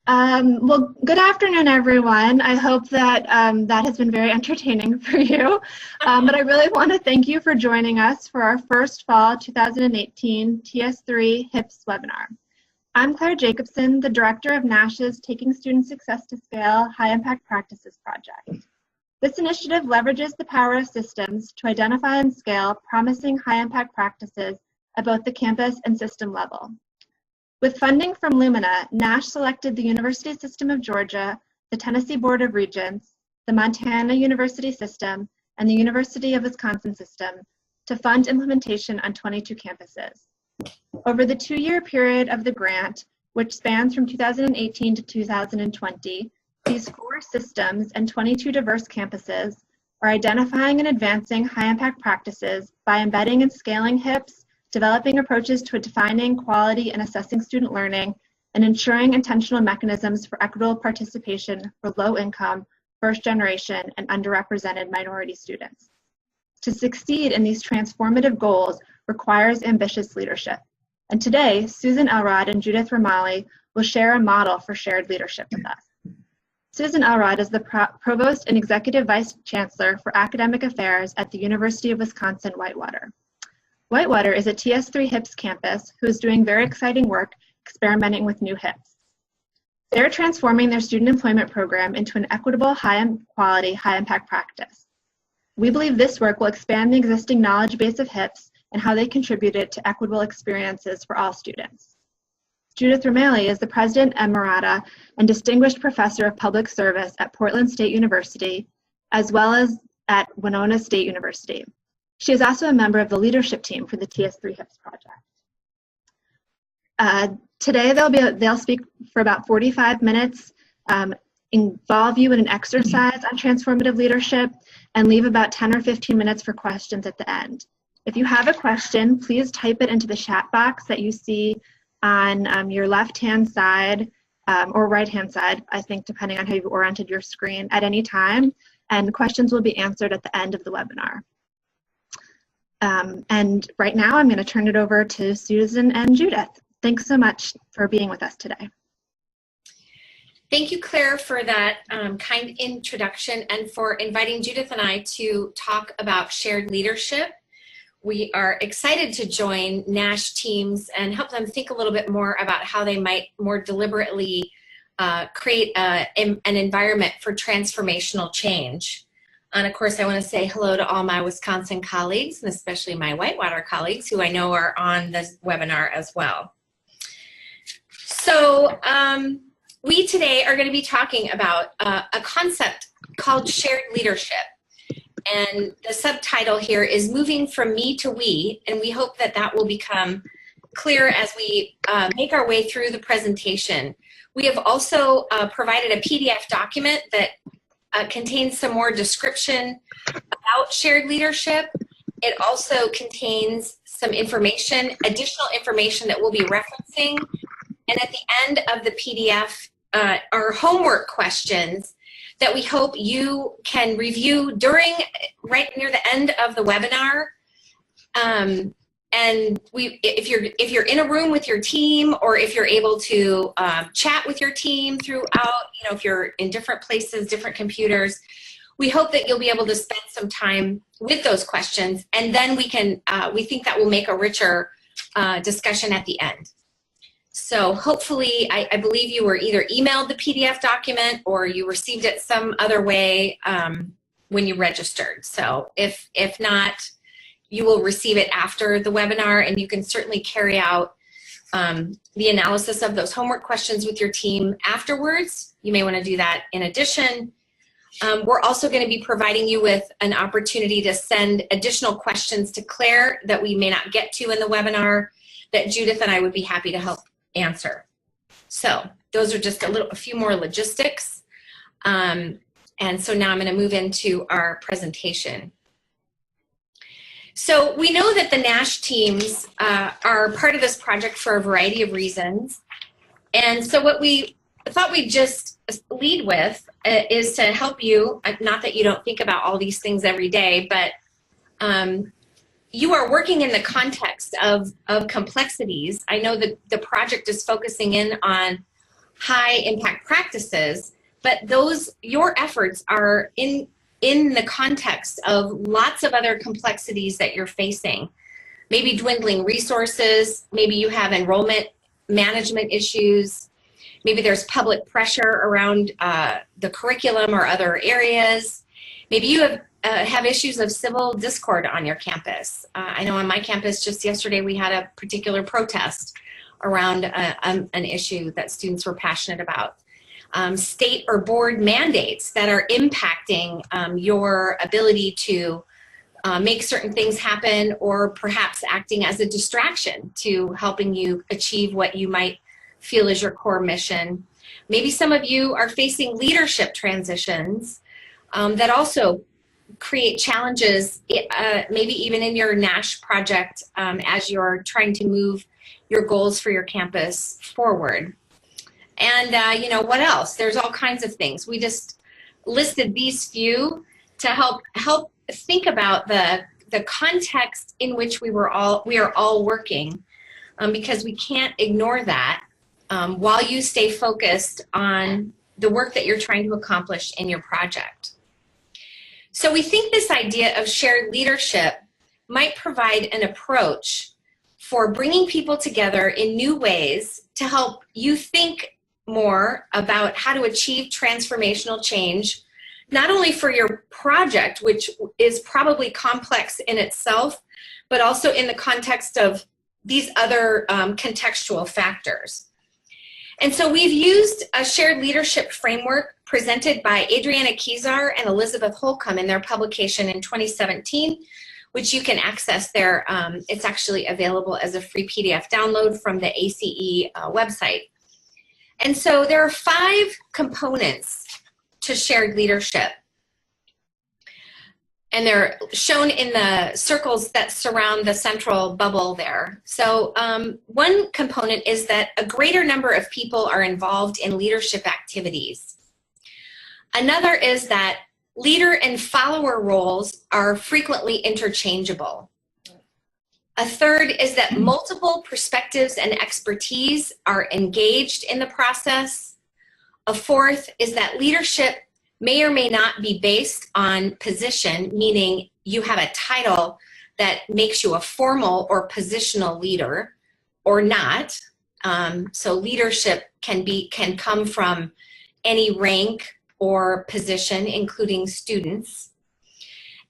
Well, good afternoon, everyone. I hope that that has been very entertaining for you. But I really want to thank you for joining us for our first fall 2018 TS3 HIPS webinar. I'm Claire Jacobson, the Director of NASH's Taking Student Success to Scale High Impact Practices project. This initiative leverages the power of systems to identify and scale promising high impact practices at both the campus and system level. With funding from Lumina, NASH selected the University System of Georgia, the Tennessee Board of Regents, the Montana University System, and the University of Wisconsin System to fund implementation on 22 campuses. Over the 2-year period of the grant, which spans from 2018 to 2020, these 4 systems and 22 diverse campuses are identifying and advancing high-impact practices by embedding and scaling HIPS, developing approaches to defining quality and assessing student learning, and ensuring intentional mechanisms for equitable participation for low-income, first-generation, and underrepresented minority students. To succeed in these transformative goals requires ambitious leadership. And today, Susan Elrod and Judith Ramaley will share a model for shared leadership with us. Susan Elrod is the Provost and Executive Vice Chancellor for Academic Affairs at the University of Wisconsin-Whitewater. Whitewater is a TS3 HIPS campus who is doing very exciting work experimenting with new HIPS. They're transforming their student employment program into an equitable, high-quality, high-impact practice. We believe this work will expand the existing knowledge base of HIPS and how they contributed to equitable experiences for all students. Judith Ramaley is the President Emerita and Distinguished Professor of Public Service at Portland State University, as well as at Winona State University. She is also a member of the leadership team for the TS3 HIPS project. Today they'll speak for about 45 minutes, involve you in an exercise on transformative leadership, and leave about 10 or 15 minutes for questions at the end. If you have a question, please type it into the chat box that you see on your left-hand side or right-hand side, I think, depending on how you've oriented your screen at any time, and questions will be answered at the end of the webinar. And right now, I'm going to turn it over to Susan and Judith. Thanks so much for being with us today. Thank you, Claire, for that kind introduction and for inviting Judith and I to talk about shared leadership. We are excited to join NASH teams and help them think a little bit more about how they might more deliberately create an environment for transformational change. And of course, I want to say hello to all my Wisconsin colleagues, and especially my Whitewater colleagues, who I know are on this webinar as well. So we today are going to be talking about a concept called shared leadership. And the subtitle here is Moving from Me to We, and we hope that that will become clear as we make our way through the presentation. We have also provided a PDF document that contains some more description about shared leadership. It also contains some information, additional information that we'll be referencing. And at the end of the PDF are homework questions that we hope you can review right near the end of the webinar. And if you're in a room with your team, or if you're able to chat with your team throughout, if you're in different places, different computers, we hope that you'll be able to spend some time with those questions, and then we think that will make a richer discussion at the end. So hopefully, I believe you were either emailed the PDF document or you received it some other way when you registered. So if not, you will receive it after the webinar, and you can certainly carry out the analysis of those homework questions with your team afterwards. You may want to do that in addition. We're also going to be providing you with an opportunity to send additional questions to Claire that we may not get to in the webinar that Judith and I would be happy to help answer. So those are just a few more logistics. And so now I'm going to move into our presentation. So we know that the NASH teams are part of this project for a variety of reasons. And so what we thought we'd just lead with is to help you, not that you don't think about all these things every day, but you are working in the context of complexities. I know that the project is focusing in on high impact practices, but your efforts are in the context of lots of other complexities that you're facing. Maybe dwindling resources, maybe you have enrollment management issues, maybe there's public pressure around the curriculum or other areas. Maybe you have issues of civil discord on your campus. I know on my campus just yesterday we had a particular protest around an issue that students were passionate about. State or board mandates that are impacting your ability to make certain things happen, or perhaps acting as a distraction to helping you achieve what you might feel is your core mission. Maybe some of you are facing leadership transitions that also create challenges, maybe even in your NASH project as you're trying to move your goals for your campus forward. And you know, what else? There's all kinds of things. We just listed these few to help think about the context in which we are all working, because we can't ignore that while you stay focused on the work that you're trying to accomplish in your project. So we think this idea of shared leadership might provide an approach for bringing people together in new ways to help you think more about how to achieve transformational change, not only for your project, which is probably complex in itself, but also in the context of these other contextual factors. And so we've used a shared leadership framework presented by Adriana Kezar and Elizabeth Holcomb in their publication in 2017, which you can access there. It's actually available as a free PDF download from the ACE website. And so there are 5 components to shared leadership. And they're shown in the circles that surround the central bubble there. So one component is that a greater number of people are involved in leadership activities. Another is that leader and follower roles are frequently interchangeable. A third is that multiple perspectives and expertise are engaged in the process. A fourth is that leadership may or may not be based on position, meaning you have a title that makes you a formal or positional leader or not. So leadership can come from any rank or position, including students.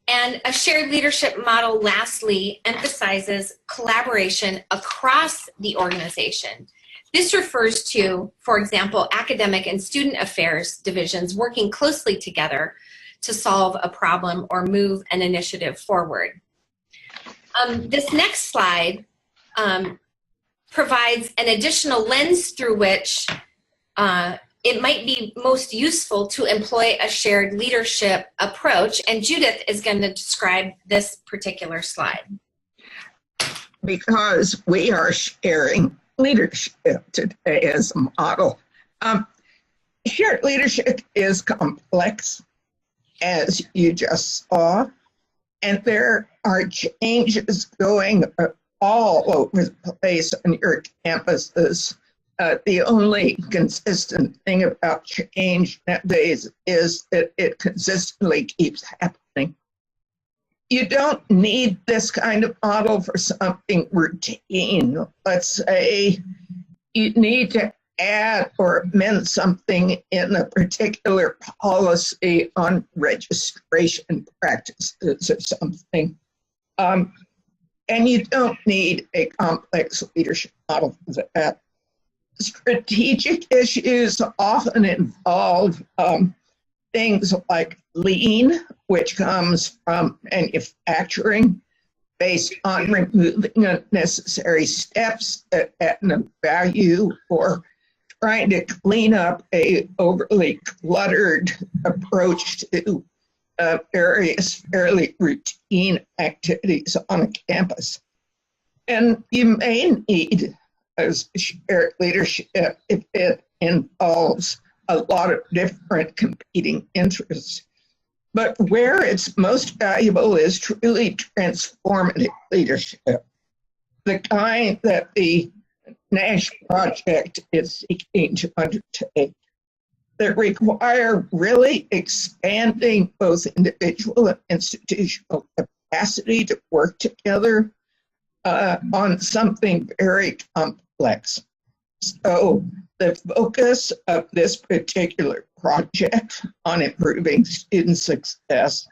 And a shared leadership model, lastly, emphasizes collaboration across the organization. This refers to, for example, academic and student affairs divisions working closely together to solve a problem or move an initiative forward. This next slide provides an additional lens through which it might be most useful to employ a shared leadership approach, and Judith is going to describe this particular slide. Because we are sharing leadership today as a model. Shared leadership is complex, as you just saw, and there are changes going all over the place on your campuses. The only consistent thing about change nowadays is that it consistently keeps happening. You don't need this kind of model for something routine. Let's say you need to add or amend something in a particular policy on registration practices or something. And you don't need a complex leadership model for that. Strategic issues often involve things like lean, which comes from manufacturing, based on removing unnecessary steps that add no value, or trying to clean up a overly cluttered approach to various fairly routine activities on a campus. And you may need as shared leadership if it involves a lot of different competing interests. But where it's most valuable is truly transformative leadership, the kind that the NASH project is seeking to undertake that require really expanding both individual and institutional capacity to work together on something very complex. So the focus of this particular project on improving student success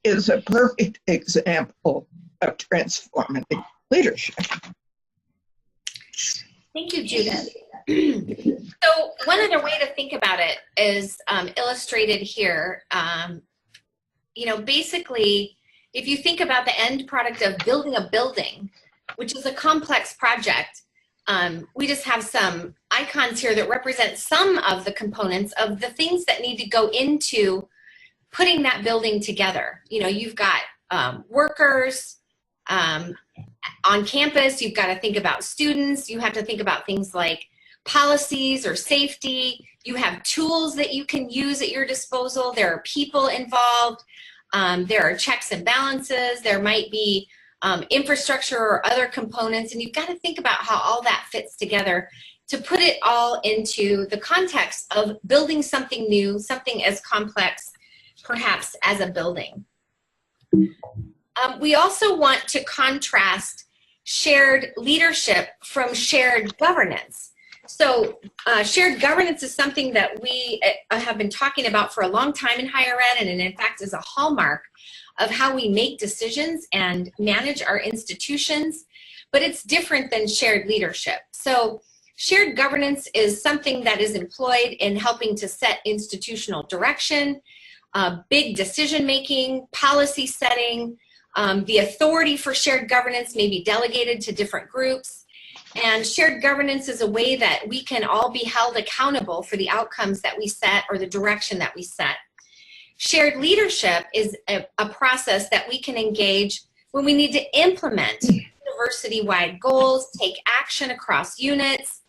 is a perfect example of transformative leadership. Thank you, Judith. So one other way to think about it is illustrated here. You know, basically, if you think about the end product of building a building, which is a complex project, we just have some icons here that represent some of the components of the things that need to go into putting that building together. You know, you've got workers on campus, you've got to think about students, you have to think about things like policies or safety, you have tools that you can use at your disposal, there are people involved, there are checks and balances, there might be infrastructure or other components, and you've got to think about how all that fits together to put it all into the context of building something new, something as complex perhaps as a building. We also want to contrast shared leadership from shared governance. So shared governance is something that we have been talking about for a long time in higher ed, and in fact is a hallmark of how we make decisions and manage our institutions, but it's different than shared leadership. So shared governance is something that is employed in helping to set institutional direction, big decision-making, policy setting. The authority for shared governance may be delegated to different groups. And shared governance is a way that we can all be held accountable for the outcomes that we set or the direction that we set. Shared leadership is a process that we can engage when we need to implement university-wide goals, take action across units,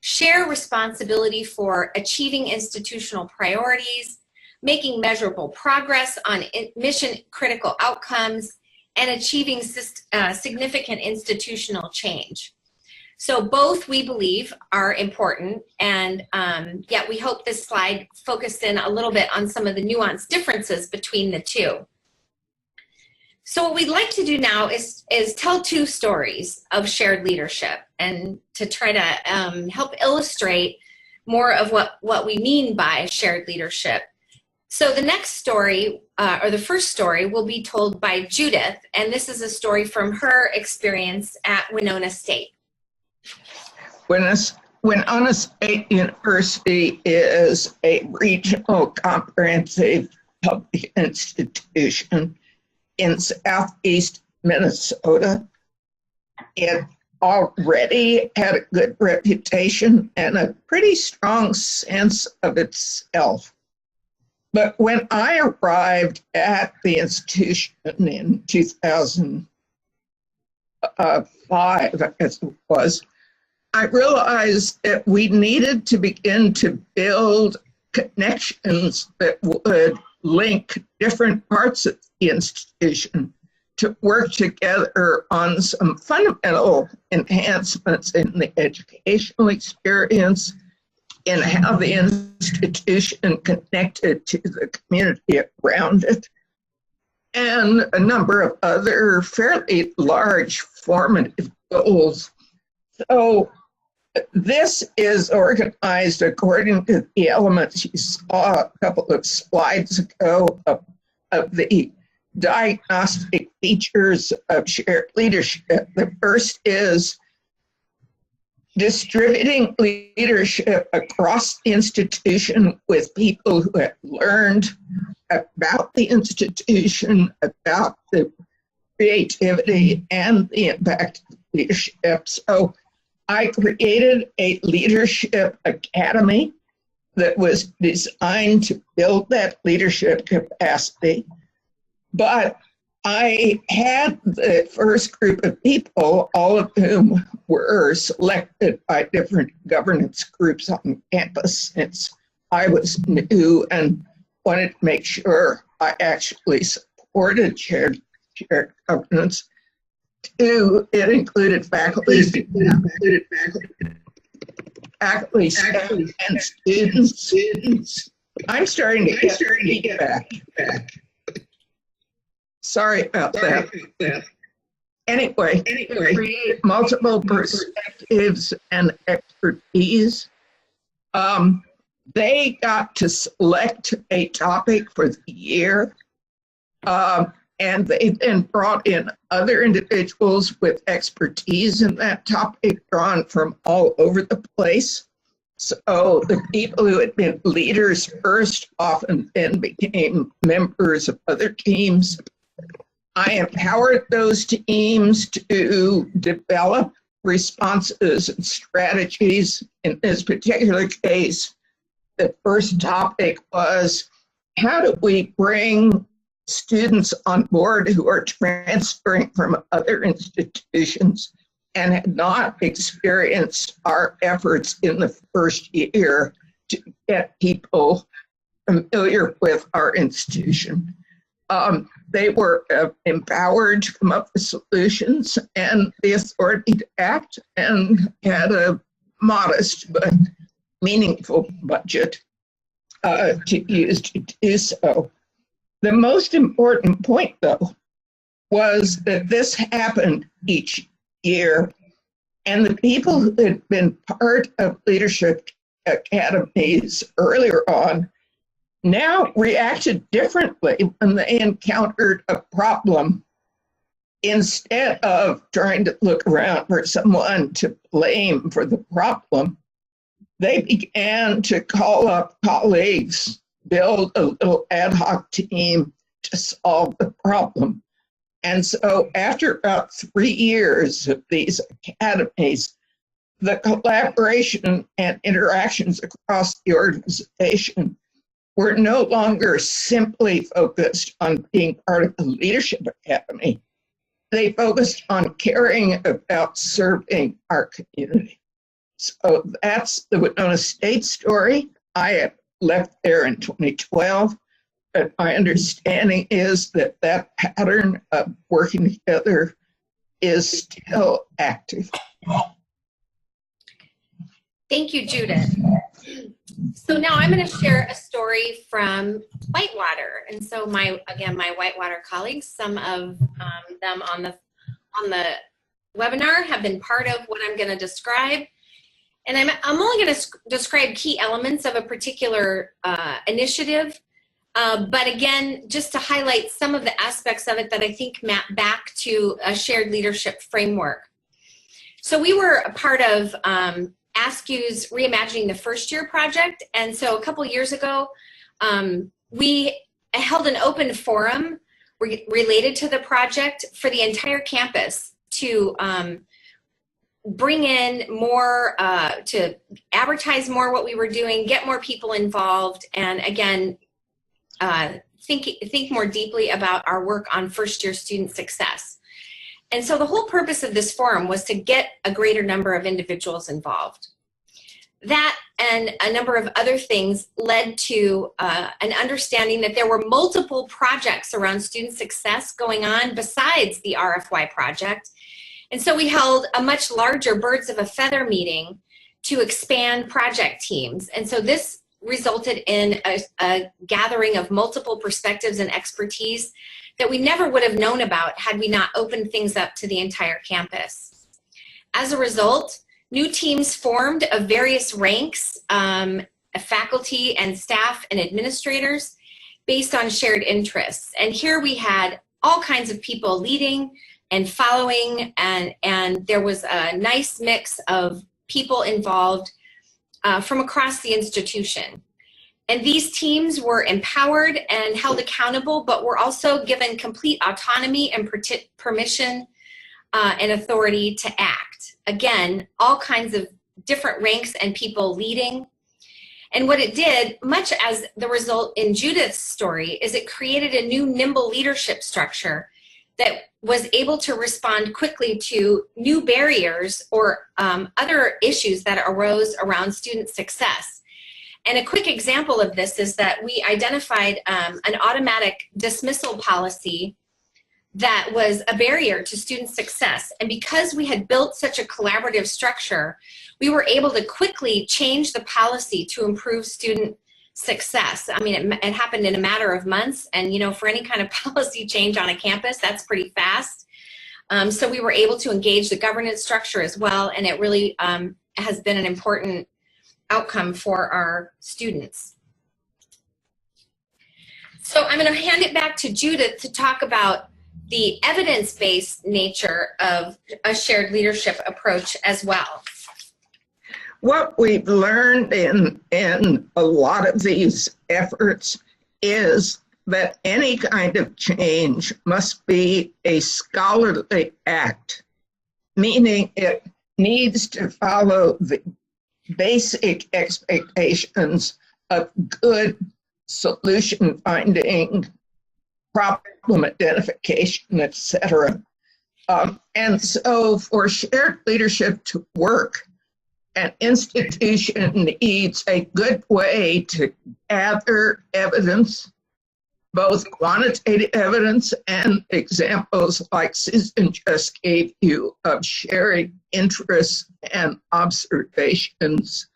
share responsibility for achieving institutional priorities, making measurable progress on mission-critical outcomes, and achieving significant institutional change. So both, we believe, are important, and yet we hope this slide focused in a little bit on some of the nuanced differences between the two. So what we'd like to do now is tell two stories of shared leadership, and to try to help illustrate more of what we mean by shared leadership. So the next story, or the first story, will be told by Judith, and this is a story from her experience at Winona State. Winona State University is a regional comprehensive public institution in southeast Minnesota. It already had a good reputation and a pretty strong sense of itself. But when I arrived at the institution in 2005, I guess it was, I realized that we needed to begin to build connections that would link different parts of the institution to work together on some fundamental enhancements in the educational experience, in how the institution connected to the community around it, and a number of other fairly large formative goals. So this is organized according to the elements you saw a couple of slides ago of the diagnostic features of shared leadership. The first is distributing leadership across the institution with people who have learned about the institution, about the creativity and the impact of leadership. So I created a leadership academy that was designed to build that leadership capacity. But I had the first group of people, all of whom were selected by different governance groups on campus, since I was new and wanted to make sure I actually supported shared governance. It included faculty, faculty, staff, and students. I'm starting to get feedback. Sorry about that. Anyway, create multiple perspectives and expertise. They got to select a topic for the year, and they then brought in other individuals with expertise in that topic, drawn from all over the place. So the people who had been leaders first often then became members of other teams. I empowered those teams to develop responses and strategies. In this particular case, the first topic was, how do we bring students on board who are transferring from other institutions and had not experienced our efforts in the first year to get people familiar with our institution? They were empowered to come up with solutions and the authority to act, and had a modest but meaningful budget to use to do so. The most important point, though, was that this happened each year, and the people who had been part of leadership academies earlier on now reacted differently when they encountered a problem. Instead of trying to look around for someone to blame for the problem, they began to call up colleagues, build a little ad hoc team to solve the problem. And so after about 3 years of these academies, the collaboration and interactions across the organization were no longer simply focused on being part of the leadership academy. They focused on caring about serving our community. So that's the Winona State story. I left there in 2012, but my understanding is that that pattern of working together is still active. Thank you, Judith. So now I'm going to share a story from Whitewater. And so my Whitewater colleagues, some of them on the webinar have been part of what I'm going to describe. And I'm only going to describe key elements of a particular initiative. But again, just to highlight some of the aspects of it that I think map back to a shared leadership framework. So we were a part of ASCU's Reimagining the First Year project. And so a couple years ago, we held an open forum related to the project for the entire campus to bring in more, to advertise more what we were doing, get more people involved, and again, think more deeply about our work on first year student success. And so the whole purpose of this forum was to get a greater number of individuals involved. That and a number of other things led to an understanding that there were multiple projects around student success going on besides the RFY project. And so we held a much larger birds of a feather meeting to expand project teams. And so this resulted in a gathering of multiple perspectives and expertise that we never would have known about had we not opened things up to the entire campus. As a result, new teams formed of various ranks, faculty and staff and administrators based on shared interests. And here we had all kinds of people leading and following, and there was a nice mix of people involved from across the institution. And these teams were empowered and held accountable, but were also given complete autonomy and permission and authority to act. Again, all kinds of different ranks and people leading. And what it did, much as the result in Judith's story, is it created a new nimble leadership structure that was able to respond quickly to new barriers or other issues that arose around student success. And a quick example of this is that we identified an automatic dismissal policy that was a barrier to student success. And because we had built such a collaborative structure, we were able to quickly change the policy to improve student success. I mean, it happened in a matter of months, and you know, for any kind of policy change on a campus, that's pretty fast. So we were able to engage the governance structure as well, and it really has been an important outcome for our students. So I'm going to hand it back to Judith to talk about the evidence-based nature of a shared leadership approach as well. What we've learned in a lot of these efforts is that any kind of change must be a scholarly act, meaning it needs to follow the basic expectations of good solution finding, problem identification, etc. And so for shared leadership to work, an institution needs a good way to gather evidence, both quantitative evidence and examples like Susan just gave you of sharing interests and observations,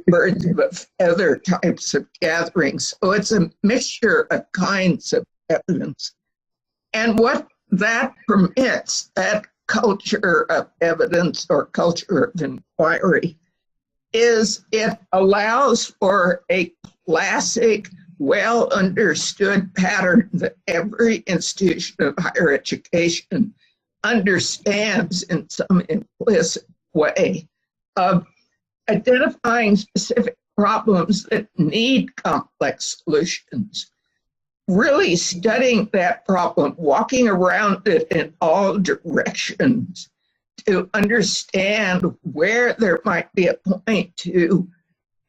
birds of a feather types of gatherings. So it's a mixture of kinds of evidence. And what that permits, that culture of evidence or culture of inquiry, is it allows for a classic, well understood pattern that every institution of higher education understands in some implicit way of identifying specific problems that need complex solutions, really studying that problem, walking around it in all directions to understand where there might be a point to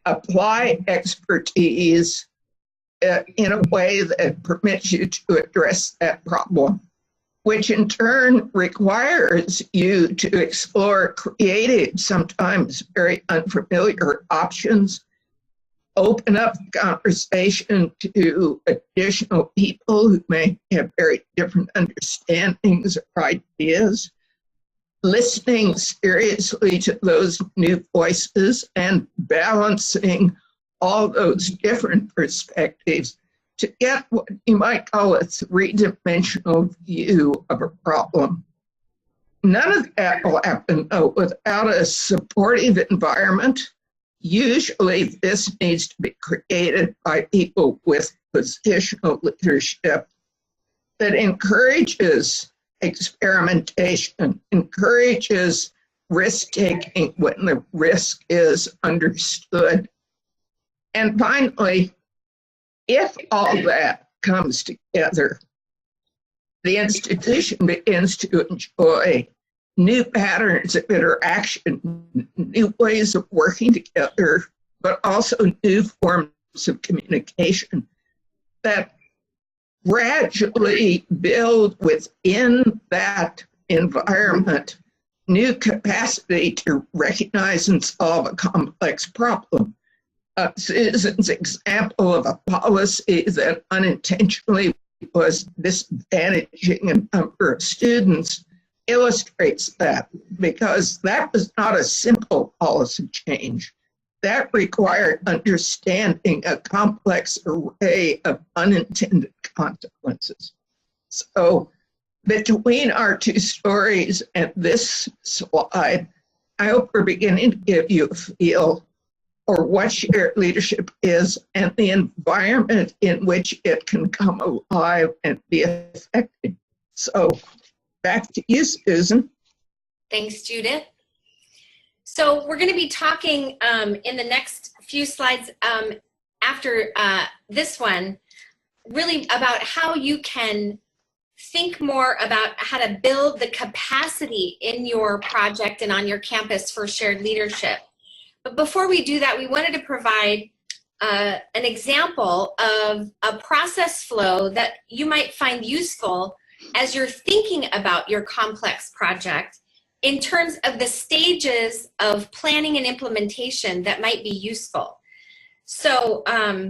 apply expertise in a way that permits you to address that problem, which in turn requires you to explore creative, sometimes very unfamiliar options, open up the conversation to additional people who may have very different understandings or ideas, listening seriously to those new voices and balancing all those different perspectives to get what you might call a three-dimensional view of a problem. None of that will happen, though, without a supportive environment. Usually this needs to be created by people with positional leadership that encourages experimentation, encourages risk-taking when the risk is understood. And finally, if all that comes together, the institution begins to enjoy new patterns of interaction, new ways of working together, but also new forms of communication that gradually build within that environment new capacity to recognize and solve a complex problem. Susan's example of a policy that unintentionally was disadvantaging a number of students illustrates that, because that was not a simple policy change. That required understanding a complex array of unintended consequences. So between our two stories and this slide, I hope we're beginning to give you a feel for what shared leadership is and the environment in which it can come alive and be effective. So back to you, Susan. Thanks, Judith. So we're going to be talking in the next few slides after this one, really about how you can think more about how to build the capacity in your project and on your campus for shared leadership. But before we do that, we wanted to provide an example of a process flow that you might find useful as you're thinking about your complex project in terms of the stages of planning and implementation that might be useful. So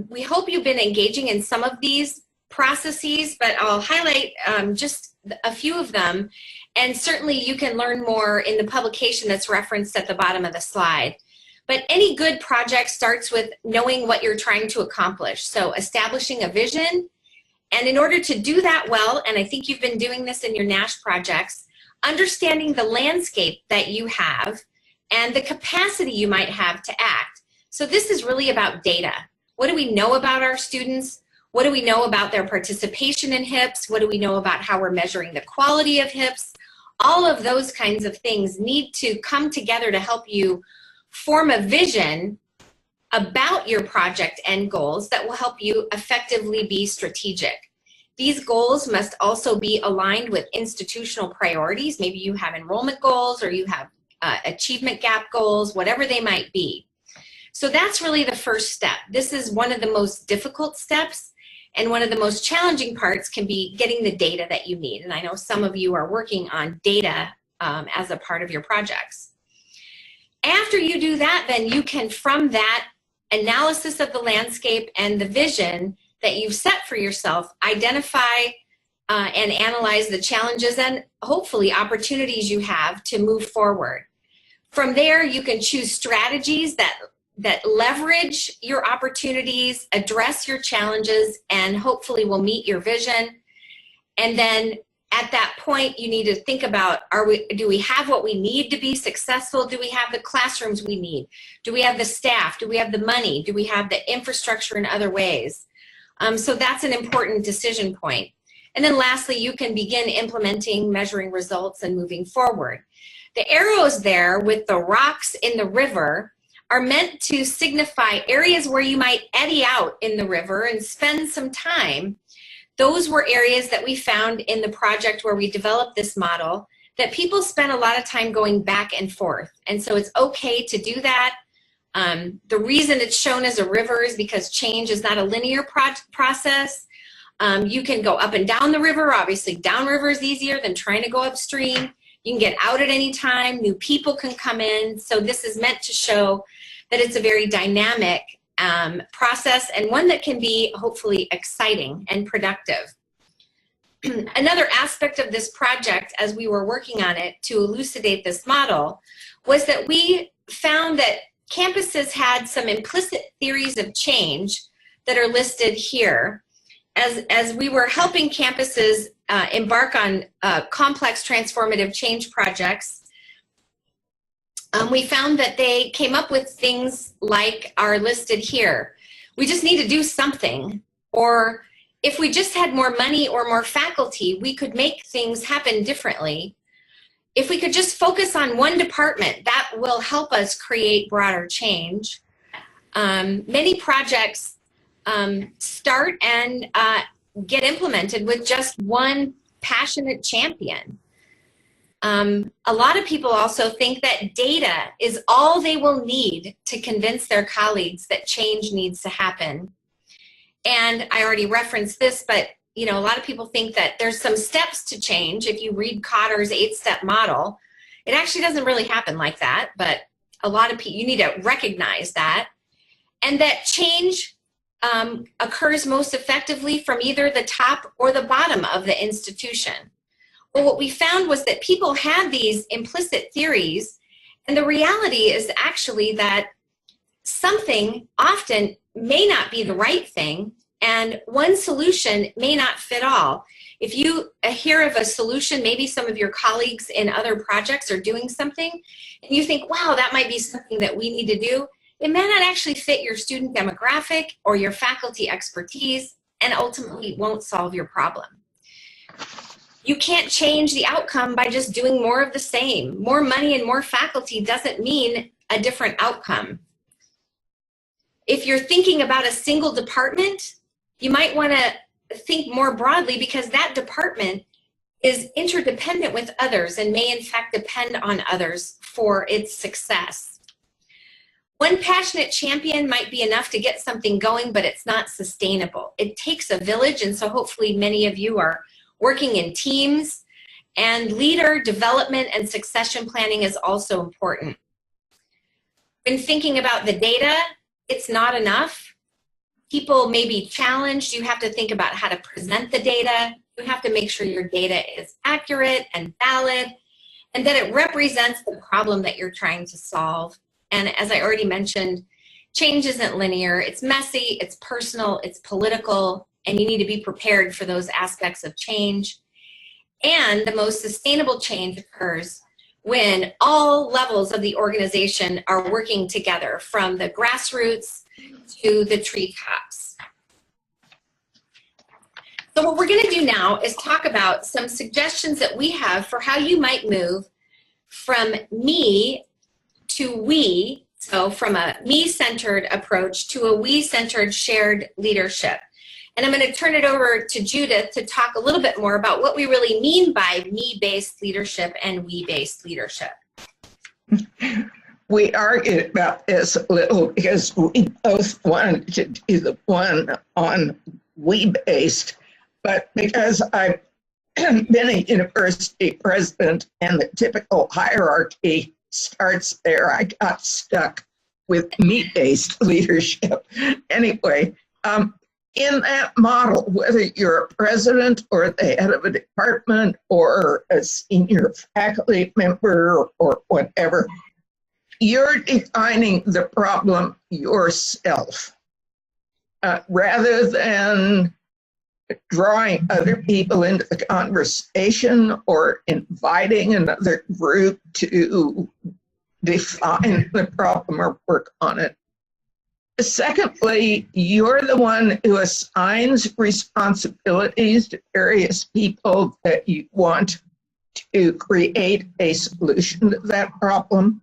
we hope you've been engaging in some of these processes, but I'll highlight just a few of them. And certainly you can learn more in the publication that's referenced at the bottom of the slide. But any good project starts with knowing what you're trying to accomplish. So establishing a vision. And in order to do that well, and I think you've been doing this in your NASH projects, understanding the landscape that you have and the capacity you might have to act. So this is really about data. What do we know about our students? What do we know about their participation in HIPS? What do we know about how we're measuring the quality of HIPS? All of those kinds of things need to come together to help you form a vision about your project end goals that will help you effectively be strategic. These goals must also be aligned with institutional priorities. Maybe you have enrollment goals or you have achievement gap goals, whatever they might be. So that's really the first step. This is one of the most difficult steps, and one of the most challenging parts can be getting the data that you need. And I know some of you are working on data as a part of your projects. After you do that, then you can, from that analysis of the landscape and the vision that you've set for yourself, identify and analyze the challenges and hopefully opportunities you have to move forward. From there, you can choose strategies that leverage your opportunities, address your challenges, and hopefully will meet your vision. And then at that point, you need to think about, do we have what we need to be successful? Do we have the classrooms we need? Do we have the staff? Do we have the money? Do we have the infrastructure in other ways? So that's an important decision point. And then lastly, you can begin implementing, measuring results, and moving forward. The arrows there with the rocks in the river are meant to signify areas where you might eddy out in the river and spend some time. Those were areas that we found in the project where we developed this model, that people spend a lot of time going back and forth. And so it's okay to do that. The reason it's shown as a river is because change is not a linear process. You can go up and down the river. Obviously, downriver is easier than trying to go upstream. You can get out at any time. New people can come in. So this is meant to show that it's a very dynamic process, and one that can be hopefully exciting and productive. Another aspect of this project, as we were working on it to elucidate this model, was that we found that campuses had some implicit theories of change that are listed here. As we were helping campuses embark on complex transformative change projects, we found that they came up with things like are listed here. We just need to do something, or if we just had more money or more faculty, we could make things happen differently. If we could just focus on one department, that will help us create broader change. Many projects start and get implemented with just one passionate champion. A lot of people also think that data is all they will need to convince their colleagues that change needs to happen. And I already referenced this, but a lot of people think that there's some steps to change. If you read Kotter's 8-step model, it actually doesn't really happen like that, but a lot of people, you need to recognize that. And that change occurs most effectively from either the top or the bottom of the institution. Well, what we found was that people had these implicit theories, and the reality is actually that something often may not be the right thing, and one solution may not fit all. If you hear of a solution, maybe some of your colleagues in other projects are doing something, and you think, wow, that might be something that we need to do, it may not actually fit your student demographic or your faculty expertise, and ultimately won't solve your problem. You can't change the outcome by just doing more of the same. More money and more faculty doesn't mean a different outcome. If you're thinking about a single department, you might want to think more broadly, because that department is interdependent with others and may in fact depend on others for its success. One passionate champion might be enough to get something going, but it's not sustainable. It takes a village, and so hopefully many of you are working in teams, and leader development and succession planning is also important. When thinking about the data, it's not enough. people may be challenged. You have to think about how to present the data. You have to make sure your data is accurate and valid, and that it represents the problem that you're trying to solve. And as I already mentioned, change isn't linear. It's messy, it's personal, it's political, and you need to be prepared for those aspects of change. And the most sustainable change occurs when all levels of the organization are working together, from the grassroots to the treetops. So what we're going to do now is talk about some suggestions that we have for how you might move from me to we, so from a me-centered approach to a we-centered shared leadership. And I'm going to turn it over to Judith to talk a little bit more about what we really mean by me-based leadership and we-based leadership. We argued about this a little because we both wanted to do the one on we-based, but because I've been a university president and the typical hierarchy starts there, I got stuck with me-based leadership. Anyway, in that model, whether you're a president or the head of a department or a senior faculty member or whatever, you're defining the problem yourself rather than drawing other people into the conversation or inviting another group to define the problem or work on it. Secondly, you're the one who assigns responsibilities to various people that you want to create a solution to that problem.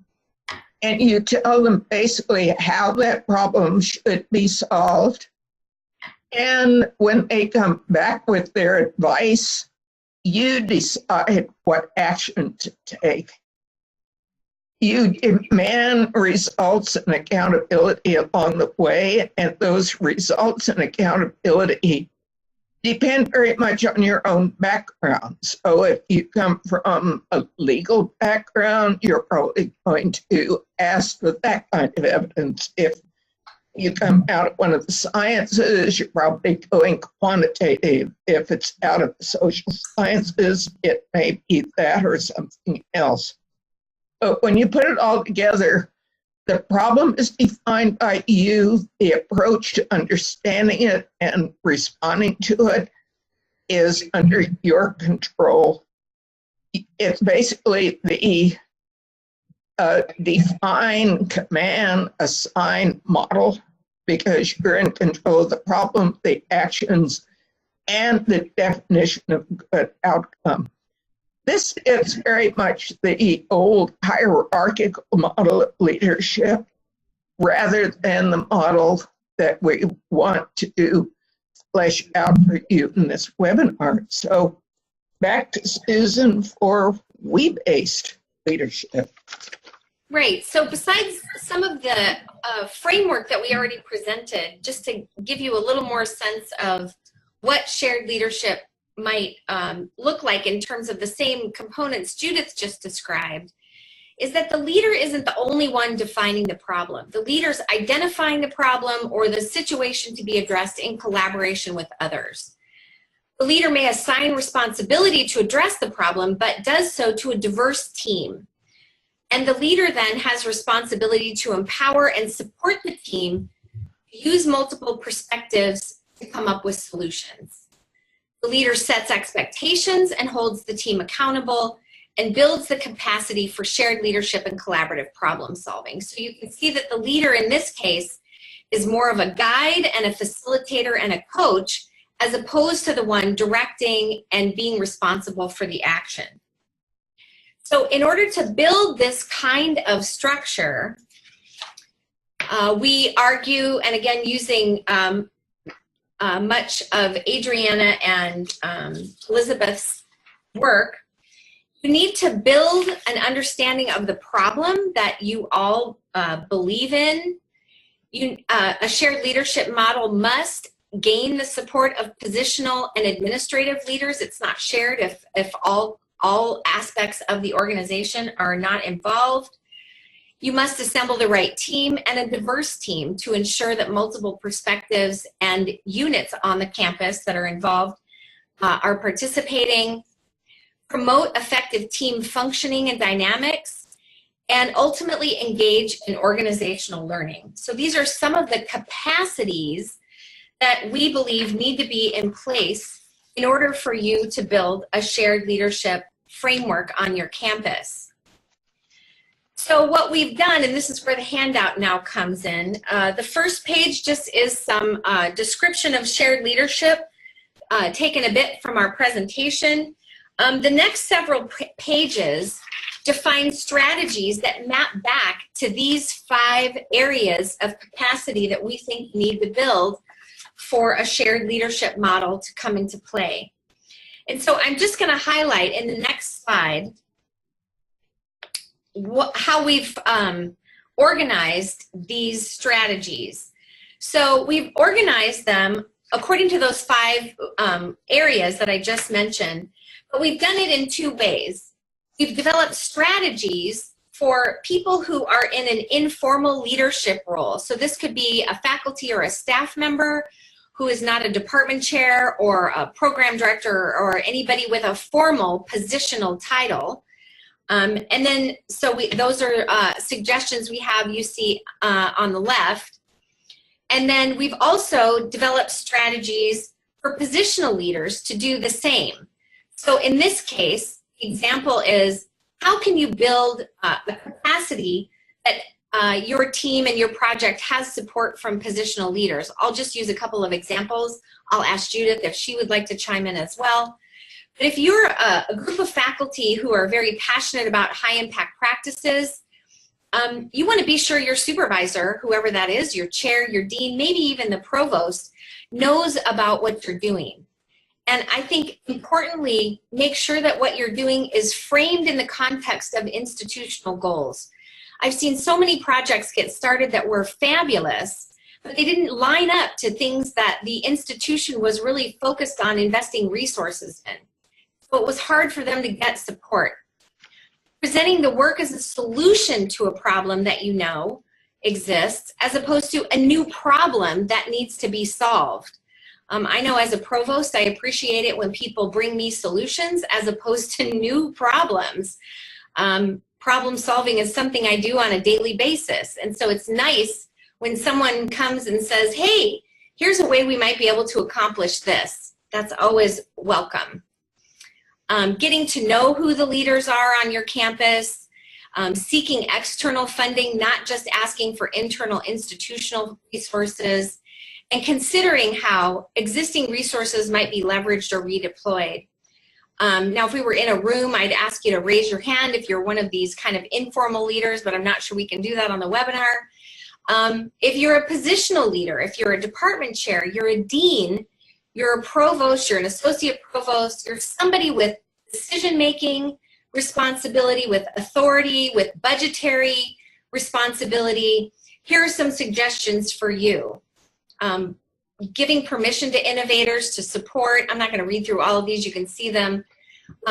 And you tell them basically how that problem should be solved. And when they come back with their advice, you decide what action to take. You demand results and accountability along the way, and those results and accountability depend very much on your own background. So if you come from a legal background, you're probably going to ask for that kind of evidence. If you come out of one of the sciences, you're probably going quantitative. If it's out of the social sciences, it may be that or something else. But when you put it all together, the problem is defined by you. The approach to understanding it and responding to it is under your control. It's basically the define, command, assign model, because you're in control of the problem, the actions, and the definition of good outcome. This is very much the old hierarchical model of leadership rather than the model that we want to flesh out for you in this webinar. So back to Susan for we-based leadership. Right. So besides some of the framework that we already presented, just to give you a little more sense of what shared leadership might look like in terms of the same components Judith just described, is that the leader isn't the only one defining the problem. The leader's identifying the problem or the situation to be addressed in collaboration with others. The leader may assign responsibility to address the problem, but does so to a diverse team. And the leader then has responsibility to empower and support the team to use multiple perspectives to come up with solutions. The leader sets expectations and holds the team accountable and builds the capacity for shared leadership and collaborative problem solving. So you can see that the leader in this case is more of a guide and a facilitator and a coach, as opposed to the one directing and being responsible for the action. So in order to build this kind of structure, we argue, and again using much of Adriana and Elizabeth's work, you need to build an understanding of the problem that you all believe in. A shared leadership model must gain the support of positional and administrative leaders. It's not shared if all aspects of the organization are not involved. You must assemble the right team and a diverse team to ensure that multiple perspectives and units on the campus that are involved are participating. Promote effective team functioning and dynamics, and ultimately engage in organizational learning. So these are some of the capacities that we believe need to be in place in order for you to build a shared leadership framework on your campus. So what we've done, and this is where the handout now comes in, the first page just is some description of shared leadership, taken a bit from our presentation. The next several pages define strategies that map back to these 5 areas of capacity that we think you need to build for a shared leadership model to come into play. And so I'm just going to highlight in the next slide how we've organized these strategies. So we've organized them according to those 5 areas that I just mentioned, but we've done it in 2 ways. We've developed strategies for people who are in an informal leadership role. So this could be a faculty or a staff member who is not a department chair or a program director or anybody with a formal positional title. And then, so those are suggestions we have, you see on the left. And then we've also developed strategies for positional leaders to do the same. So in this case, example is, how can you build a capacity that your team and your project has support from positional leaders? I'll just use a couple of examples. I'll ask Judith if she would like to chime in as well. But if you're a group of faculty who are very passionate about high impact practices, you want to be sure your supervisor, whoever that is, your chair, your dean, maybe even the provost, knows about what you're doing. And I think importantly, make sure that what you're doing is framed in the context of institutional goals. I've seen so many projects get started that were fabulous, but they didn't line up to things that the institution was really focused on investing resources in. So it was hard for them to get support. Presenting the work as a solution to a problem that you know exists, as opposed to a new problem that needs to be solved. I know as a provost, I appreciate it when people bring me solutions as opposed to new problems. Problem solving is something I do on a daily basis. And so it's nice when someone comes and says, hey, here's a way we might be able to accomplish this. That's always welcome. Getting to know who the leaders are on your campus, seeking external funding, not just asking for internal institutional resources, and considering how existing resources might be leveraged or redeployed. Now, if we were in a room, I'd ask you to raise your hand if you're one of these kind of informal leaders, but I'm not sure we can do that on the webinar. If you're a positional leader, if you're a department chair, you're a dean, you're a provost, you're an associate provost, you're somebody with decision-making responsibility, with authority, with budgetary responsibility, here are some suggestions for you. Giving permission to innovators to support. I'm not going to read through all of these. You can see them.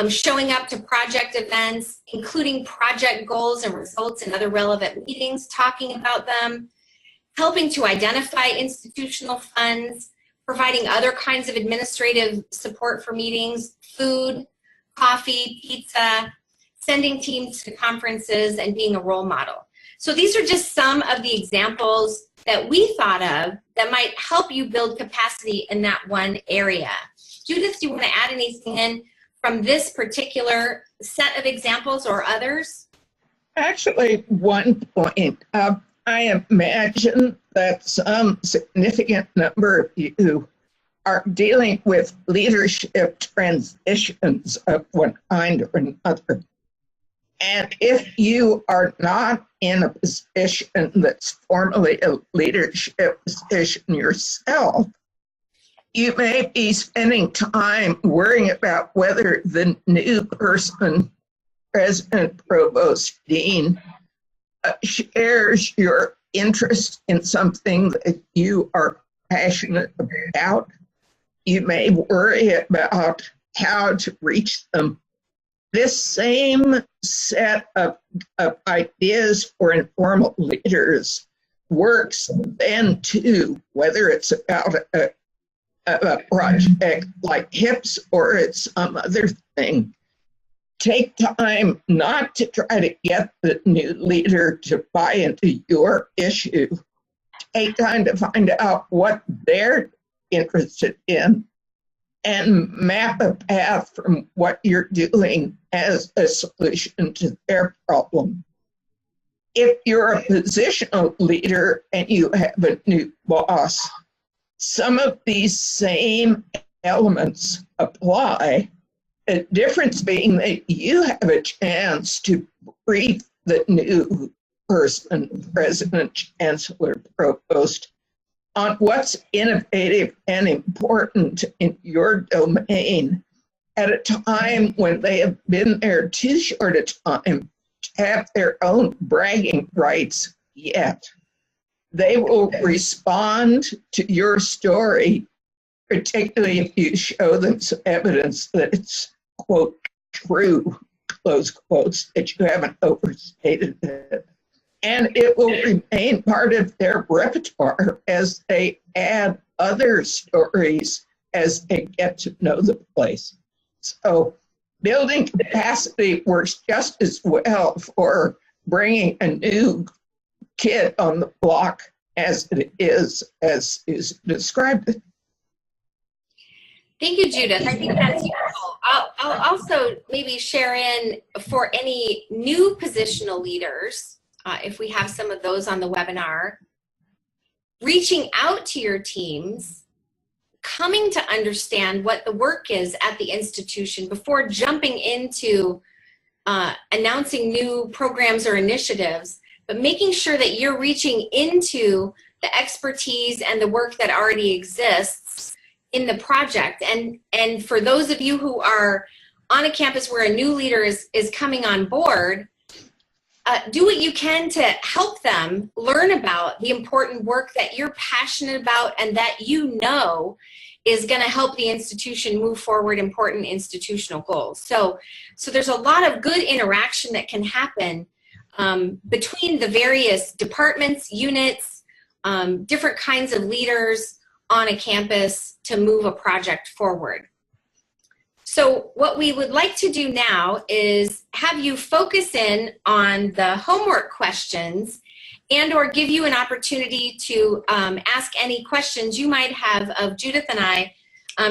Showing up to project events, including project goals and results in other relevant meetings, talking about them. Helping to identify institutional funds. Providing other kinds of administrative support for meetings, food, coffee, pizza, sending teams to conferences, and being a role model. So these are just some of the examples that we thought of that might help you build capacity in that one area. Judith, do you want to add anything in from this particular set of examples or others? Actually, one point. I imagine that some significant number of you are dealing with leadership transitions of one kind or another. And if you are not in a position that's formally a leadership position yourself, you may be spending time worrying about whether the new person, president, provost, dean, shares your interest in something that you are passionate about. You may worry about how to reach them This same set of ideas for informal leaders works then too, whether it's about a project like HIPS or it's some other thing. Take time not to try to get the new leader to buy into your issue. Take time to find out what they're interested in and map a path from what you're doing as a solution to their problem. If you're a positional leader and you have a new boss, some of these same elements apply. The difference being that you have a chance to brief the new person, President, Chancellor, Provost, on what's innovative and important in your domain at a time when they have been there too short a time to have their own bragging rights yet. They will respond to your story, particularly if you show them some evidence that it's, quote, true, close quotes, that you haven't overstated it. And it will remain part of their repertoire as they add other stories as they get to know the place. So building capacity works just as well for bringing a new kid on the block as it is, as is described. Thank you, Judith. I think that's useful. I'll also maybe share in for any new positional leaders, if we have some of those on the webinar, reaching out to your teams, coming to understand what the work is at the institution before jumping into announcing new programs or initiatives, but making sure that you're reaching into the expertise and the work that already exists in the project. And for those of you who are on a campus where a new leader is coming on board, do what you can to help them learn about the important work that you're passionate about and that you know is going to help the institution move forward important institutional goals. So there's a lot of good interaction that can happen between the various departments, units, different kinds of leaders on a campus to move a project forward. So what we would like to do now is have you focus in on the homework questions and or give you an opportunity to ask any questions you might have of Judith and I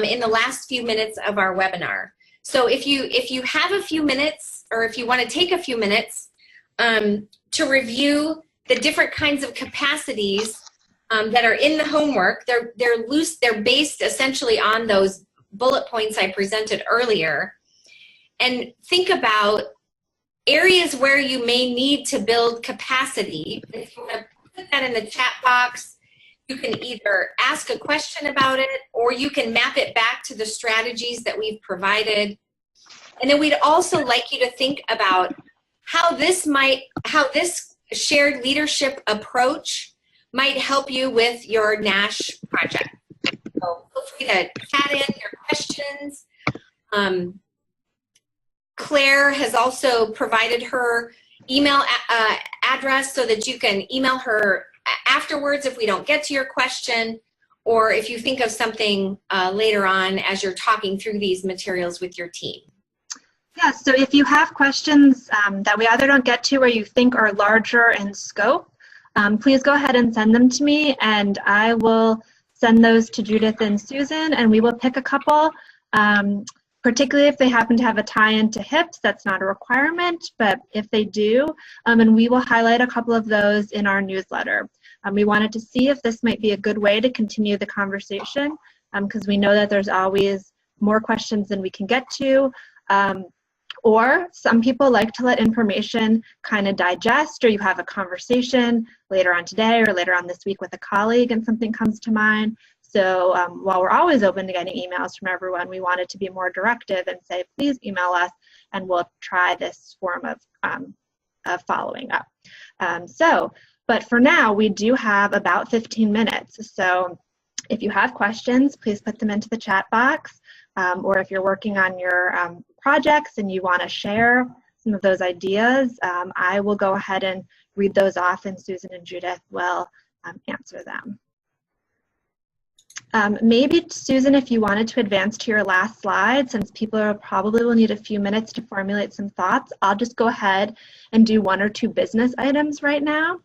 in the last few minutes of our webinar. So if you have a few minutes, or if you want to take a few minutes to review the different kinds of capacities that are in the homework, they're based essentially on those bullet points I presented earlier, and think about areas where you may need to build capacity. If you want to put that in the chat box, you can either ask a question about it or you can map it back to the strategies that we've provided. And then we'd also like you to think about how this shared leadership approach might help you with your NASH project. So feel free to chat in your questions. Claire has also provided her email address so that you can email her afterwards if we don't get to your question, or if you think of something later on as you're talking through these materials with your team. Yeah, so if you have questions that we either don't get to or you think are larger in scope, please go ahead and send them to me, and I will send those to Judith and Susan, and we will pick a couple, particularly if they happen to have a tie-in to HIPS. That's not a requirement, but if they do, and we will highlight a couple of those in our newsletter. We wanted to see if this might be a good way to continue the conversation, because we know that there's always more questions than we can get to. Or some people like to let information kind of digest, or you have a conversation later on today or later on this week with a colleague and something comes to mind. So while we're always open to getting emails from everyone, we wanted to be more directive and say, please email us and we'll try this form of following up. But for now, we do have about 15 minutes. So if you have questions, please put them into the chat box. or if you're working on your projects and you want to share some of those ideas, I will go ahead and read those off, and Susan and Judith will answer them. Maybe, Susan, if you wanted to advance to your last slide, since people probably will need a few minutes to formulate some thoughts, I'll just go ahead and do 1 or 2 business items right now.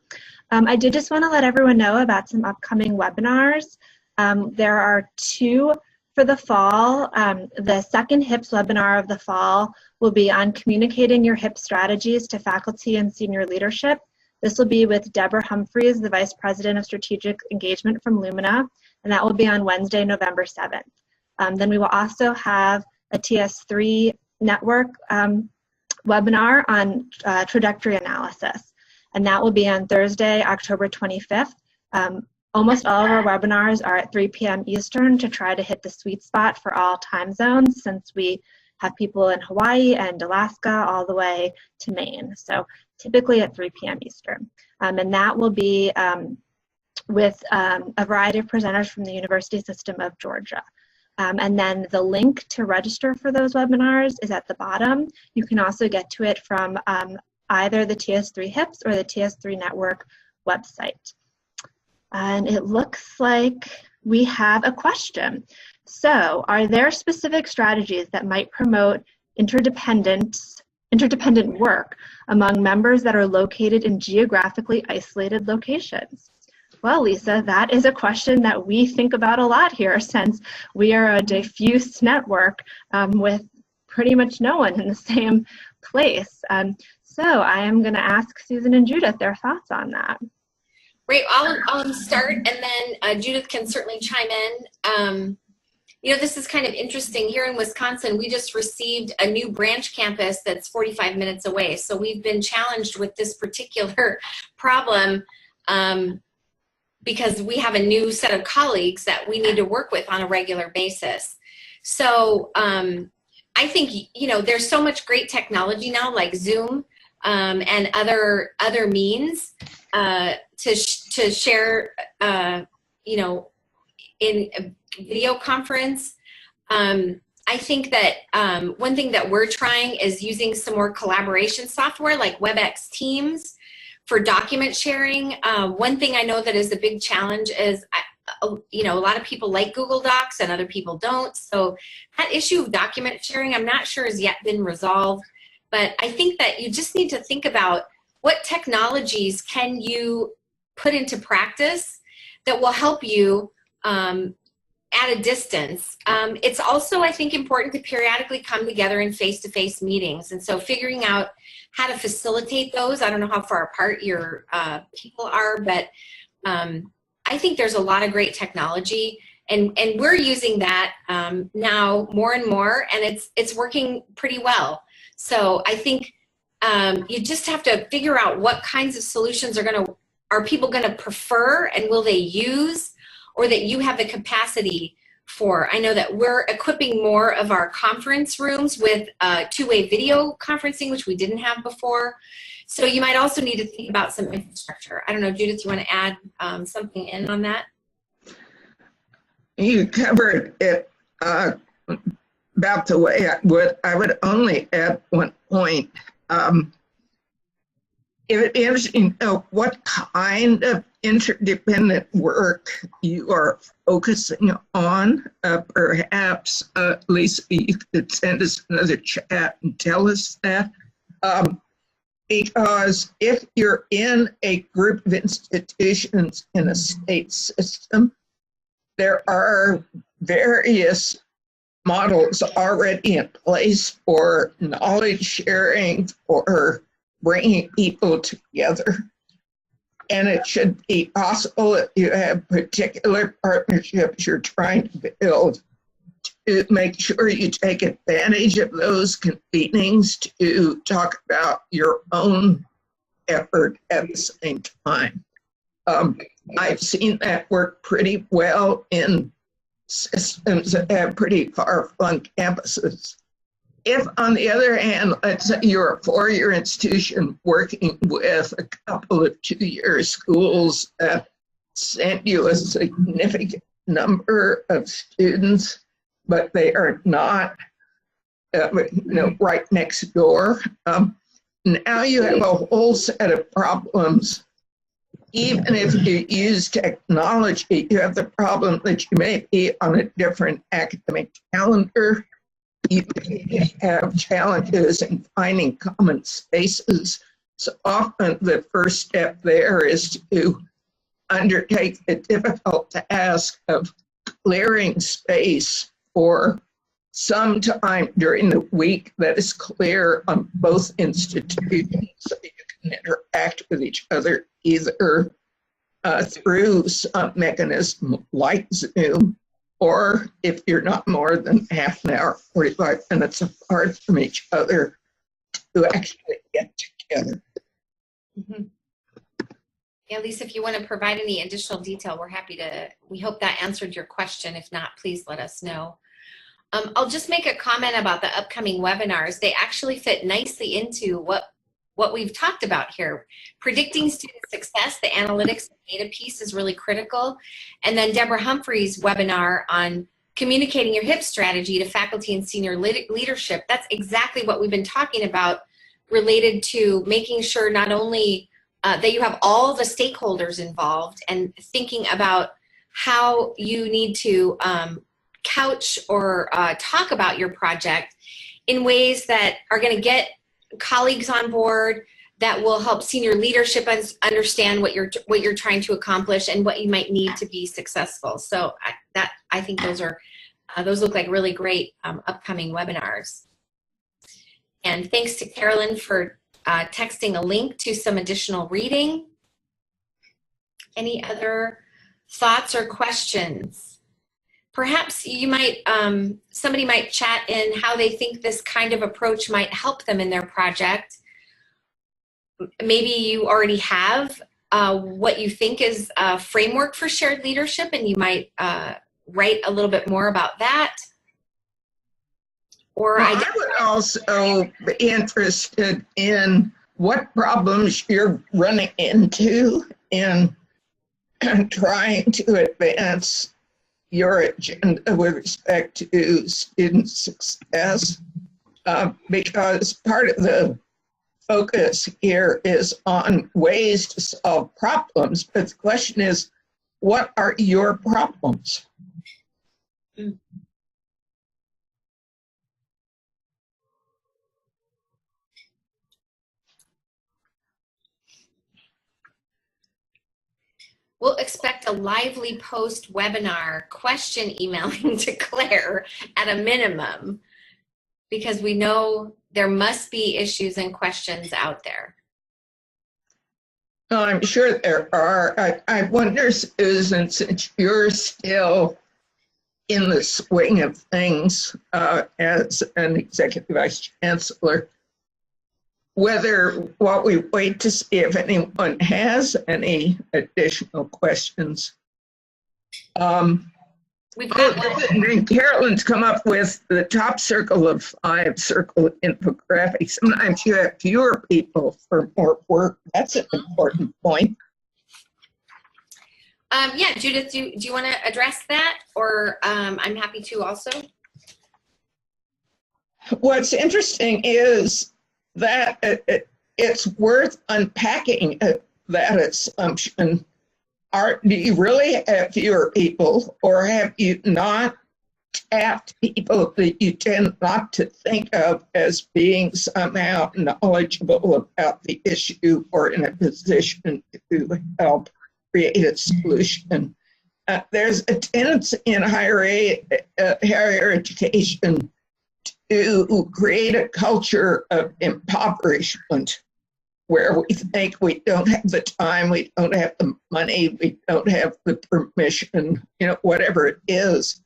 I did just want to let everyone know about some upcoming webinars. There are 2 for the fall. The second HIPS webinar of the fall will be on communicating your HIPS strategies to faculty and senior leadership. This will be with Deborah Humphreys, the Vice President of Strategic Engagement from Lumina, and that will be on Wednesday, November 7th. Then we will also have a TS3 network webinar on trajectory analysis, and that will be on Thursday, October 25th. Almost all of our webinars are at 3 p.m. Eastern to try to hit the sweet spot for all time zones, since we have people in Hawaii and Alaska all the way to Maine. So typically at 3 p.m. Eastern. And that will be with a variety of presenters from the University System of Georgia. And then the link to register for those webinars is at the bottom. You can also get to it from either the TS3 HIPS or the TS3 Network website. And it looks like we have a question. So, are there specific strategies that might promote interdependent work among members that are located in geographically isolated locations? Well, Lisa, that is a question that we think about a lot here, since we are a diffuse network with pretty much no one in the same place. So I am going to ask Susan and Judith their thoughts on that. Great. I'll start, and then Judith can certainly chime in. You know, this is kind of interesting. Here in Wisconsin, we just received a new branch campus that's 45 minutes away. So we've been challenged with this particular problem because we have a new set of colleagues that we need to work with on a regular basis. So I think, you know, there's so much great technology now, like Zoom and other means to share, you know, in a video conference. I think that one thing that we're trying is using some more collaboration software like WebEx Teams for document sharing. One thing I know that is a big challenge is, you know, a lot of people like Google Docs and other people don't. So that issue of document sharing, I'm not sure has yet been resolved. But I think that you just need to think about what technologies can you put into practice that will help you at a distance. It's also, I think, important to periodically come together in face-to-face meetings. And so figuring out how to facilitate those, I don't know how far apart your people are, but I think there's a lot of great technology, and we're using that now more and more, and it's working pretty well. So I think you just have to figure out what kinds of solutions are people going to prefer, and will they use, or that you have the capacity for. I know that we're equipping more of our conference rooms with two-way video conferencing, which we didn't have before. So you might also need to think about some infrastructure. I don't know, Judith, you want to add something in on that? You covered it about the way I would only add one point. It would be interesting to know what kind of interdependent work you are focusing on. Perhaps, Lisa, you could send us another chat and tell us that. Because if you're in a group of institutions in a state system, there are various models already in place for knowledge sharing, for bringing people together. And it should be possible if you have particular partnerships you're trying to build to make sure you take advantage of those convenings to talk about your own effort at the same time. I've seen that work pretty well in systems that have pretty far-flung campuses. If, on the other hand, let's say you're a four-year institution working with a couple of two-year schools that send you a significant number of students, but they are not right next door. Now you have a whole set of problems. Even if you use technology, you have the problem that you may be on a different academic calendar. You have challenges in finding common spaces. So often the first step there is to undertake the difficult task of clearing space for some time during the week that is clear on both institutions so you can interact with each other either through some mechanism like Zoom, or if you're not more than half an hour, 45 minutes apart from each other, to actually get together. Mm-hmm. Yeah, Lisa, if you want to provide any additional detail, we're happy to. We hope that answered your question. If not, please let us know. I'll just make a comment about the upcoming webinars. They actually fit nicely into what we've talked about here. Predicting student success, the analytics and data piece is really critical. And then Deborah Humphrey's webinar on communicating your HIP strategy to faculty and senior leadership. That's exactly what we've been talking about, related to making sure not only that you have all the stakeholders involved and thinking about how you need to couch or talk about your project in ways that are going to get colleagues on board, that will help senior leadership understand what you're trying to accomplish and what you might need to be successful. So I think those look like really great upcoming webinars. And thanks to Carolyn for texting a link to some additional reading. Any other thoughts or questions? Perhaps you might, somebody might chat in how they think this kind of approach might help them in their project. Maybe you already have what you think is a framework for shared leadership, and you might write a little bit more about that. Or I would also be interested in what problems you're running into in trying to advance your agenda with respect to student success, because part of the focus here is on ways to solve problems, but the question is, what are your problems? Mm. We'll expect a lively post-webinar question emailing to Claire at a minimum, because we know there must be issues and questions out there. Oh, I'm sure there are. I wonder, Susan, since you're still in the swing of things as an executive vice chancellor, whether while we wait to see if anyone has any additional questions. We've got one. Carolyn's come up with the top circle of 5 circle infographics. Sometimes you have fewer people for more work. That's an important point. Yeah, Judith, do you want to address that? Or I'm happy to also. What's interesting is that it's worth unpacking that assumption. Do you really have fewer people, or have you not tapped people that you tend not to think of as being somehow knowledgeable about the issue or in a position to help create a solution? There's a tendency in higher education to create a culture of impoverishment, where we think we don't have the time, we don't have the money, we don't have the permission, whatever it is.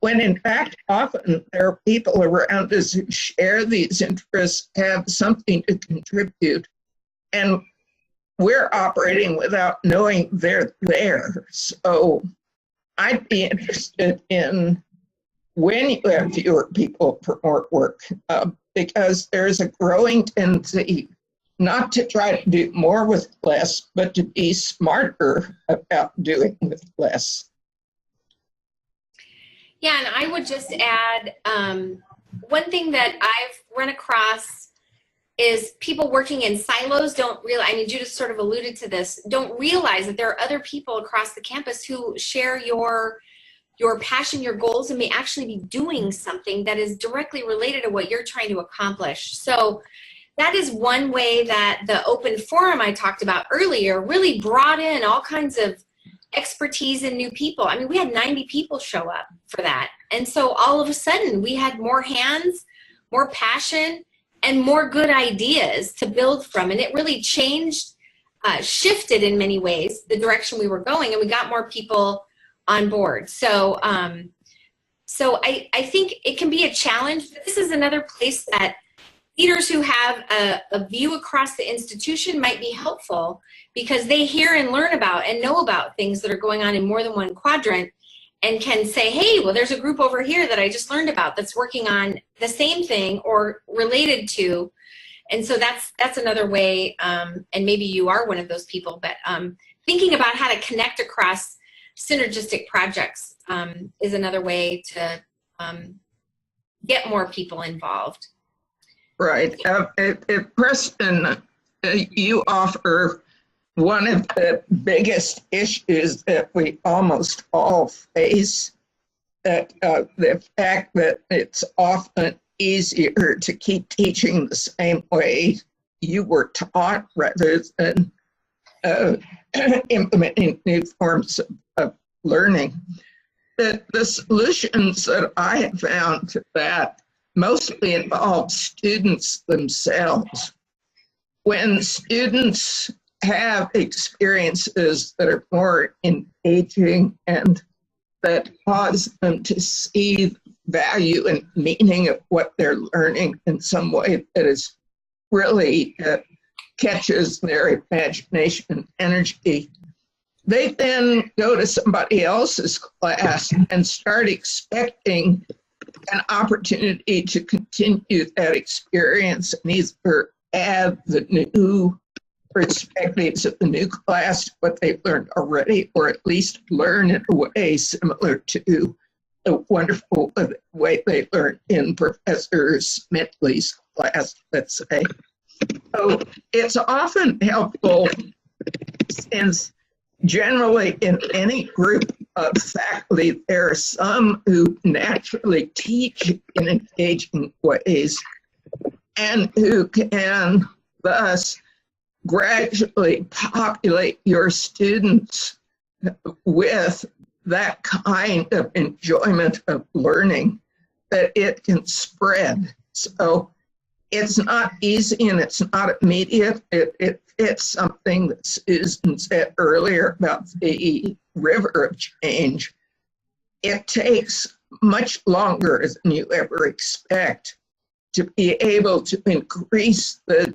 When in fact, often there are people around us who share these interests, have something to contribute, and we're operating without knowing they're there. So I'd be interested in when you have fewer people for more work, because there's a growing tendency not to try to do more with less, but to be smarter about doing with less. Yeah, and I would just add one thing that I've run across is people working in silos don't realize, I mean, Judith sort of alluded to this, don't realize that there are other people across the campus who share your passion, your goals, and may actually be doing something that is directly related to what you're trying to accomplish. So that is one way that the open forum I talked about earlier really brought in all kinds of expertise and new people. I mean, we had 90 people show up for that. And so all of a sudden we had more hands, more passion, and more good ideas to build from. And it really changed, shifted in many ways the direction we were going, and we got more people on board. So, so I think it can be a challenge, but this is another place that leaders who have a view across the institution might be helpful, because they hear and learn about and know about things that are going on in more than one quadrant, and can say, hey, well, there's a group over here that I just learned about that's working on the same thing or related to. And so that's another way, and maybe you are one of those people, but thinking about how to connect across synergistic projects is another way to get more people involved. Right. Preston, you offer one of the biggest issues that we almost all face, that the fact that it's often easier to keep teaching the same way you were taught rather than implementing new forms of learning. The solutions that I have found to that mostly involve students themselves. When students have experiences that are more engaging and that cause them to see value and meaning of what they're learning in some way that is really catches their imagination and energy, they then go to somebody else's class and start expecting an opportunity to continue that experience and either add the new perspectives of the new class to what they've learned already, or at least learn in a way similar to the wonderful way they learned in Professor Smithley's class, let's say. So it's often helpful, since generally in any group of faculty, there are some who naturally teach in engaging ways and who can thus gradually populate your students with that kind of enjoyment of learning, that it can spread. So it's not easy and it's not immediate. It's something that Susan said earlier about the river of change. It takes much longer than you ever expect to be able to increase the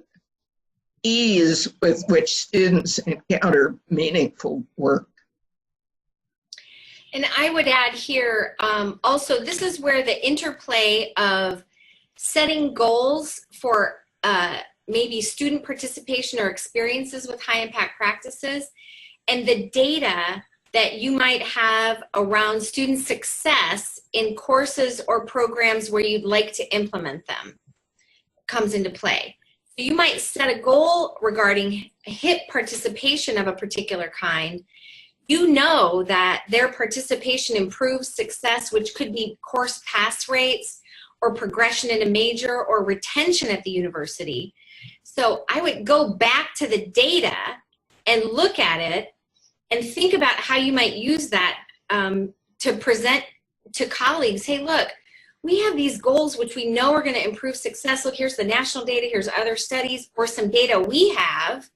ease with which students encounter meaningful work. And I would add here, also, this is where the interplay of setting goals for maybe student participation or experiences with high impact practices, and the data that you might have around student success in courses or programs where you'd like to implement them comes into play. So you might set a goal regarding HIP participation of a particular kind. You know that their participation improves success, which could be course pass rates or progression in a major or retention at the university. So I would go back to the data and look at it and think about how you might use that to present to colleagues. Hey, look, we have these goals which we know are going to improve success. Look, here's the national data, here's other studies, or some data we have.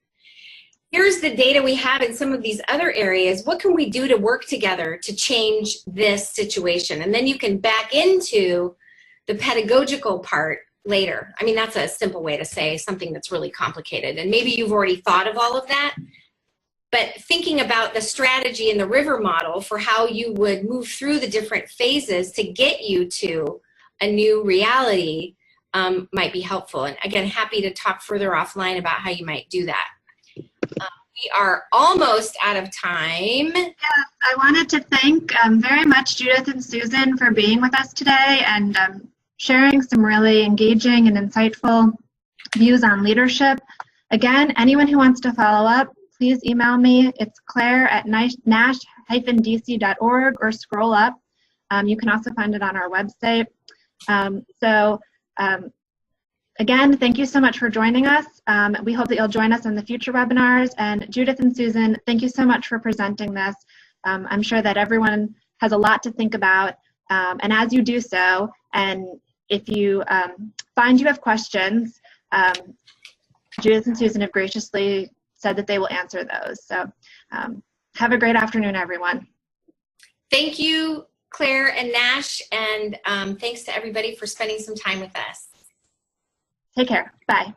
Here's the data we have in some of these other areas. What can we do to work together to change this situation? And then you can back into the pedagogical part later. I mean, that's a simple way to say something that's really complicated. And maybe you've already thought of all of that. But thinking about the strategy in the river model for how you would move through the different phases to get you to a new reality might be helpful. And again, happy to talk further offline about how you might do that. We are almost out of time. Yes, I wanted to thank very much Judith and Susan for being with us today and sharing some really engaging and insightful views on leadership. Again, anyone who wants to follow up, please email me. It's claire@nash-dc.org or scroll up. You can also find it on our website. Again, thank you so much for joining us. We hope that you'll join us in the future webinars. And Judith and Susan, thank you so much for presenting this. I'm sure that everyone has a lot to think about. And as you do so, and if you find you have questions, Judith and Susan have graciously said that they will answer those. So have a great afternoon, everyone. Thank you, Claire and Nash, and thanks to everybody for spending some time with us. Take care. Bye.